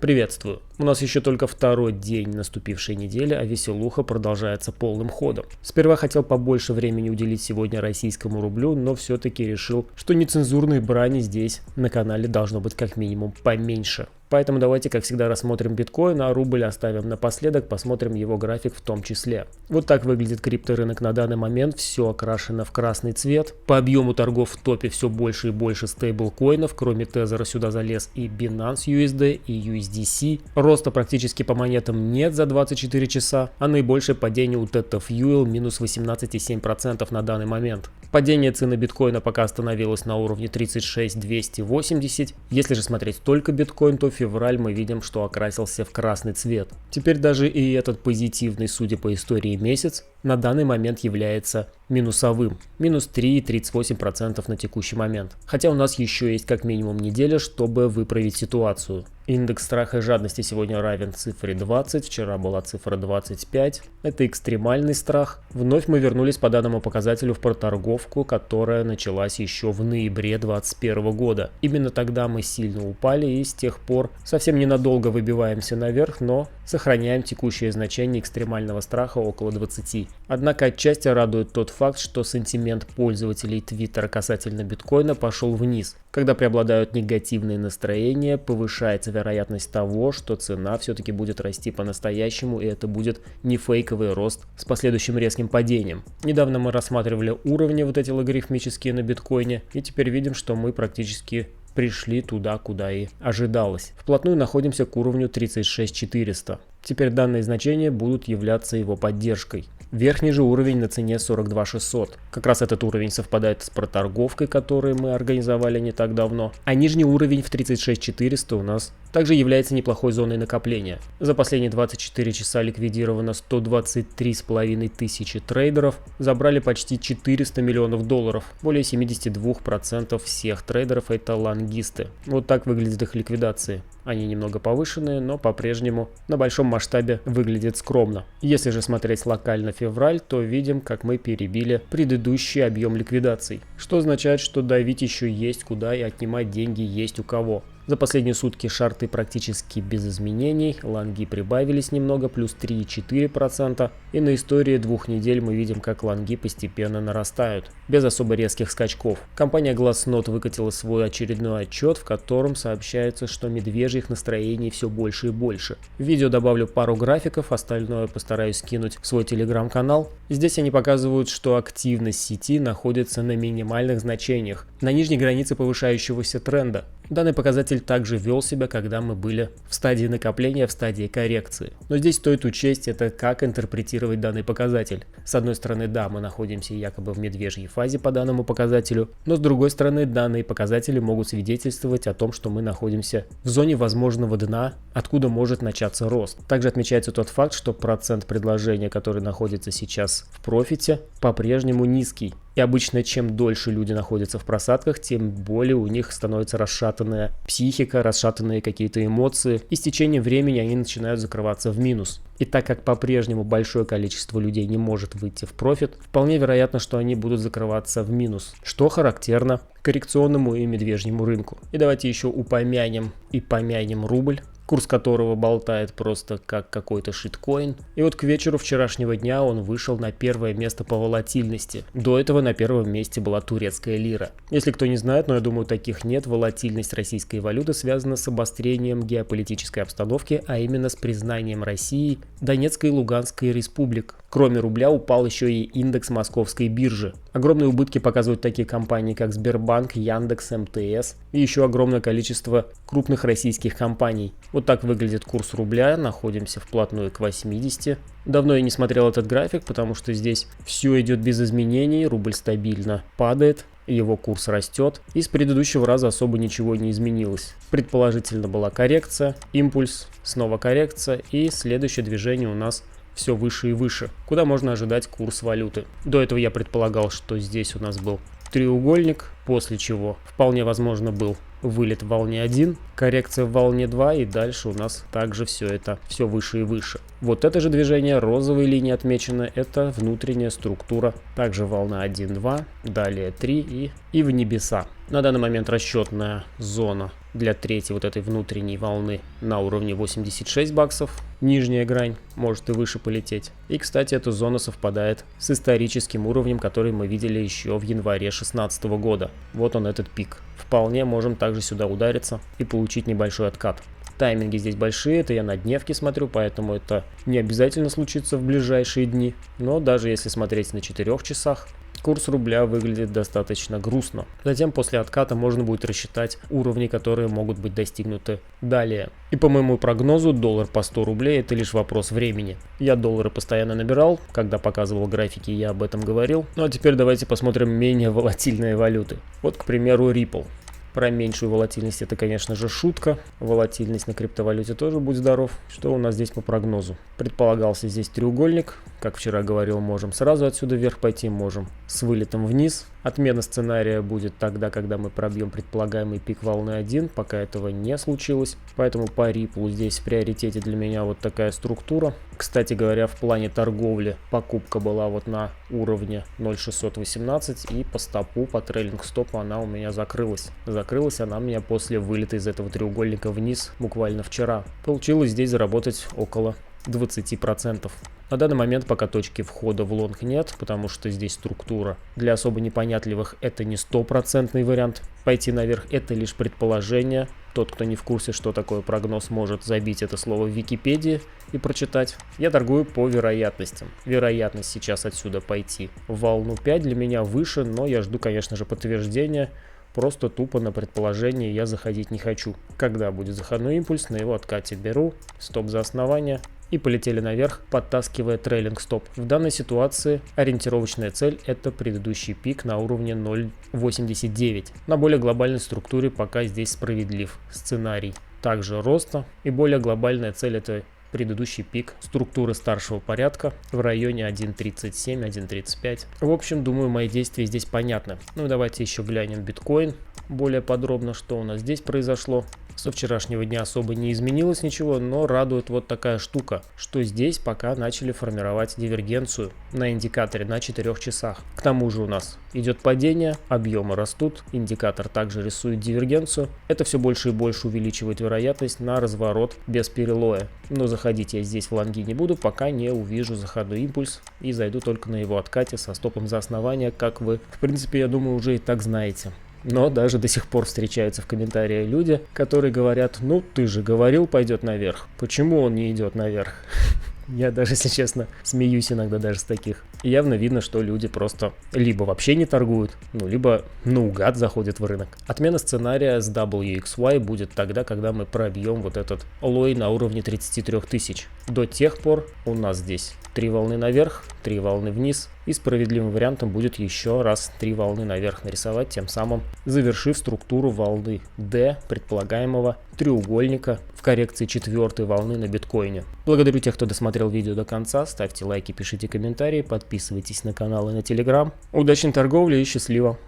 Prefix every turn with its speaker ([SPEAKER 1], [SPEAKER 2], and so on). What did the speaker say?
[SPEAKER 1] Приветствую! У нас еще только второй день наступившей недели, а веселуха продолжается полным ходом. Сперва хотел побольше времени уделить сегодня российскому рублю, но все-таки решил, что нецензурной брани здесь на канале должно быть как минимум поменьше. Поэтому давайте, как всегда, рассмотрим биткоин, а рубль оставим напоследок, посмотрим его график в том числе. Вот так выглядит крипторынок на данный момент, все окрашено в красный цвет. По объему торгов в топе все больше и больше стейблкоинов, кроме Тезера сюда залез и Binance USD, и USDC. Роста практически по монетам нет за 24 часа, а наибольшее падение у Theta Fuel минус 18,7% на данный момент. Падение цены биткоина пока остановилось на уровне 36280. Если же смотреть только биткоин, то февраль мы видим, что окрасился в красный цвет. Теперь даже и этот позитивный, судя по истории, месяц на данный момент является минусовым. Минус 3,38% на текущий момент. Хотя у нас еще есть как минимум неделя, чтобы выправить ситуацию. Индекс страха и жадности сегодня равен цифре 20, вчера была цифра 25. Это экстремальный страх. Вновь мы вернулись по данному показателю в проторговку, которая началась еще в ноябре 2021 года. Именно тогда мы сильно упали и с тех пор совсем ненадолго выбиваемся наверх, но сохраняем текущее значение экстремального страха около 20. Однако отчасти радует тот факт, что сентимент пользователей Твиттера касательно биткоина пошел вниз. Когда преобладают негативные настроения, повышается вероятность того, что цена все-таки будет расти по-настоящему, и это будет не фейковый рост с последующим резким падением. Недавно мы рассматривали уровни вот эти логарифмические на биткоине, и теперь видим, что мы практически пришли туда, куда и ожидалось. Вплотную находимся к уровню 36400. Теперь данные значения будут являться его поддержкой. Верхний же уровень на цене 42600. Как раз этот уровень совпадает с проторговкой, которую мы организовали не так давно. А нижний уровень в 36400 у нас также является неплохой зоной накопления. За последние 24 часа ликвидировано 123,5 тысячи трейдеров. Забрали почти 400 миллионов долларов. Более 72% всех трейдеров это лонгисты. Вот так выглядят их ликвидации. Они немного повышенные, но по-прежнему на большом масштабе выглядит скромно. Если же смотреть локально февраль, то видим, как мы перебили предыдущий объем ликвидаций. Что означает, что давить еще есть куда и отнимать деньги есть у кого. За последние сутки шарты практически без изменений, лонги прибавились немного, плюс 3,4%, и на истории 2 недель мы видим, как лонги постепенно нарастают, без особо резких скачков. Компания Glassnode выкатила свой очередной отчет, в котором сообщается, что медвежьих настроений все больше и больше. В видео добавлю пару графиков, остальное постараюсь скинуть в свой телеграм-канал. Здесь они показывают, что активность сети находится на минимальных значениях, на нижней границе повышающегося тренда. Данный показатель также вел себя, когда мы были в стадии накопления, в стадии коррекции. Но здесь стоит учесть, это как интерпретировать данный показатель. С одной стороны, да, мы находимся якобы в медвежьей фазе по данному показателю, но с другой стороны, данные показатели могут свидетельствовать о том, что мы находимся в зоне возможного дна, откуда может начаться рост. Также отмечается тот факт, что процент предложения, который находится сейчас в профите, по-прежнему низкий. И обычно, чем дольше люди находятся в просадках, тем более у них становится расшатанная психика, расшатанные какие-то эмоции, и с течением времени они начинают закрываться в минус. И так как по-прежнему большое количество людей не может выйти в профит, вполне вероятно, что они будут закрываться в минус, что характерно коррекционному и медвежьему рынку. И давайте еще упомянем и помянем рубль, курс которого болтает просто как какой-то шиткоин. И вот к вечеру вчерашнего дня он вышел на первое место по волатильности. До этого на первом месте была турецкая лира. Если кто не знает, но я думаю, таких нет, волатильность российской валюты связана с обострением геополитической обстановки, а именно с признанием России Донецкой и Луганской республик. Кроме рубля упал еще и индекс московской биржи. Огромные убытки показывают такие компании, как Сбербанк, Яндекс, МТС и еще огромное количество крупных российских компаний. Вот так выглядит курс рубля, находимся вплотную к 80. Давно я не смотрел этот график, потому что здесь все идет без изменений, рубль стабильно падает, его курс растет, и с предыдущего раза особо ничего не изменилось. Предположительно была коррекция, импульс, снова коррекция, и следующее движение у нас все выше и выше. Куда можно ожидать курс валюты? До этого я предполагал, что здесь у нас был треугольник, после чего вполне возможно был вылет в волне 1, коррекция в волне 2, и дальше у нас также все это все выше и выше. Вот это же движение розовой линии отмечено, это внутренняя структура, также волна 1, 2, далее 3 и в небеса. На данный момент расчетная зона для третьей вот этой внутренней волны на уровне 86 баксов. Нижняя грань может и выше полететь. И, кстати, эта зона совпадает с историческим уровнем, который мы видели еще в январе 2016 года. Вот он, этот пик. Вполне можем также сюда удариться и получить небольшой откат. Тайминги здесь большие, это я на дневке смотрю, поэтому это не обязательно случится в ближайшие дни. Но даже если смотреть на 4 часах, курс рубля выглядит достаточно грустно. Затем после отката можно будет рассчитать уровни, которые могут быть достигнуты далее. И по моему прогнозу, доллар по 100 рублей это лишь вопрос времени. Я доллары постоянно набирал, когда показывал графики, я об этом говорил. Ну а теперь давайте посмотрим менее волатильные валюты. Вот, к примеру, Ripple. Про меньшую волатильность это, конечно же, шутка. Волатильность на криптовалюте тоже будь здоров. Что у нас здесь по прогнозу? Предполагался здесь треугольник. Как вчера говорил, можем сразу отсюда вверх пойти, можем с вылетом вниз. Отмена сценария будет тогда, когда мы пробьем предполагаемый пик волны 1. Пока этого не случилось. Поэтому по Ripple здесь в приоритете для меня вот такая структура. Кстати говоря, в плане торговли покупка была вот на уровне 0.618. И по стопу, по трейлинг-стопу она у меня закрылась. Закрылась она у меня после вылета из этого треугольника вниз буквально вчера. Получилось здесь заработать около 20%. На данный момент пока точки входа в лонг нет, потому что здесь структура для особо непонятливых это не 100% вариант. Пойти наверх это лишь предположение. Тот, кто не в курсе, что такое прогноз, может забить это слово в Википедии и прочитать. Я торгую по вероятностям. Вероятность сейчас отсюда пойти в волну 5 для меня выше, но я жду, конечно же, подтверждения. Просто тупо на предположение я заходить не хочу. Когда будет заходной импульс, на его откате беру, стоп за основание и полетели наверх, подтаскивая трейлинг стоп. В данной ситуации ориентировочная цель это предыдущий пик на уровне 0.89. На более глобальной структуре пока здесь справедлив сценарий также роста, и более глобальная цель это предыдущий пик структуры старшего порядка в районе 1.37, 1.35. В общем, думаю, мои действия здесь понятны. Ну и давайте еще глянем биткоин более подробно, что у нас здесь произошло. Со вчерашнего дня особо не изменилось ничего, но радует вот такая штука, что здесь пока начали формировать дивергенцию на индикаторе на 4 часах. К тому же у нас идет падение, объемы растут, индикатор также рисует дивергенцию. Это все больше и больше увеличивает вероятность на разворот без перелоя. Но заходить я здесь в лонги не буду, пока не увижу заходной импульс и зайду только на его откате со стопом за основание, как вы, в принципе, я думаю, уже и так знаете. Но даже до сих пор встречаются в комментариях люди, которые говорят, ну ты же говорил, пойдет наверх. Почему он не идет наверх? Я даже, если честно, смеюсь иногда даже с таких. И явно видно, что люди просто либо вообще не торгуют, ну, либо наугад заходят в рынок. Отмена сценария с WXY будет тогда, когда мы пробьем вот этот лой на уровне 33 тысяч. До тех пор у нас здесь 3 волны наверх, 3 волны вниз. И справедливым вариантом будет еще раз 3 волны наверх нарисовать, тем самым завершив структуру волны D предполагаемого треугольника в коррекции 4-й волны на биткоине. Благодарю тех, кто досмотрел видео до конца. Ставьте лайки, пишите комментарии, подписывайтесь на канал и на телеграм. Удачной торговли и счастливо!